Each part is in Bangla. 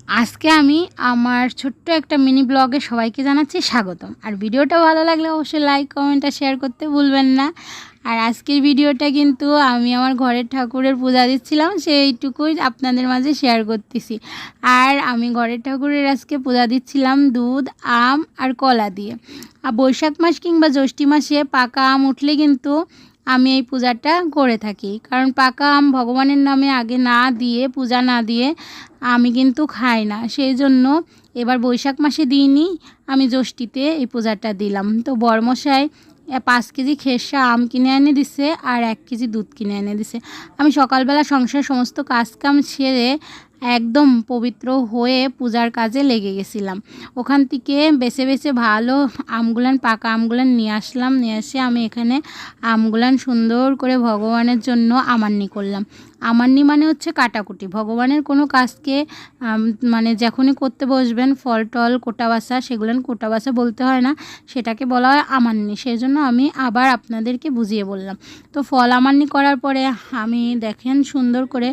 আজকে আমি আমার ছোট্ট একটা মিনি ব্লগে সবাইকে জানাচ্ছি স্বাগতম। আর ভিডিওটা ভালো লাগলে অবশ্যই লাইক কমেন্ট আর শেয়ার করতে ভুলবেন না। আর আজকের ভিডিওটা কিন্তু আমি আমার ঘরের ঠাকুরের পূজা দিচ্ছিলাম, সেইটুকুই আপনাদের মাঝে শেয়ার করতেছি। আর আমি ঘরের ঠাকুরের আজকে পূজা দিচ্ছিলাম দুধ, আম আর কলা দিয়ে। আর বৈশাখ মাস কিংবা জ্যৈষ্ঠ মাসে পাকা আম উঠলে কিন্তু আমি এই পূজাটা করে থাকি, কারণ পাকা আম ভগবানের নামে আগে না দিয়ে, পূজা না দিয়ে আমি কিন্তু খাই না। সেই জন্য এবার বৈশাখ মাসে দিইনি, আমি জ্যৈষ্ঠীতে এই পূজাটা দিলাম। তো বড়মশাই 5 কেজি খেরসা আম কিনে এনে দিছে আর 1 কেজি দুধ কিনে এনে দিছে। আমি সকালবেলা সংসারের সমস্ত কাজকাম সেরে একদম পবিত্র হয়ে পূজার কাজে লেগে গেছিলাম। ওখান থেকে বেছে বেছে ভালো আমগুলান, পাকা আমগুলান নিয়ে আসলাম। নিয়ে এসে আমি এখানে আমগুলান সুন্দর করে ভগবানের জন্য আমান্নি করলাম। আমান্নি মানে হচ্ছে কাটাকুটি। ভগবানের কোনো কাজকে মানে যখনই করতে বসবেন, ফল টল কোটা বাছা, সেগুলান কোটা বাছা বলতে হয় না, সেটাকে বলা হয় আমান্নি। সেই জন্য আমি আবার আপনাদেরকে বুঝিয়ে বললাম। তো ফল আমান্নি করার পরে আমি দেখেন সুন্দর করে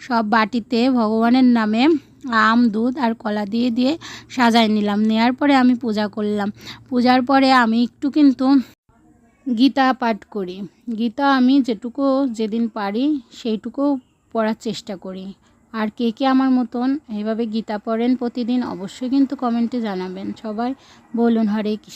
সব বাটিতে ভগবানের নামে আম, দুধ আর কলা দিয়ে দিয়ে সাজাই নিলাম। নেওয়ার পরে আমি পূজা করলাম। পূজার পরে আমি একটু কিন্তু গীতা পাঠ করি। গীতা আমি যেটুকু যেদিন পারি সেইটুকু পড়ার চেষ্টা করি। আর কে কে আমার মতন এইভাবে গীতা পড়েন প্রতিদিন অবশ্যই কিন্তু কমেন্টে জানাবেন। সবাই বলুন হরে কৃষ্ণ।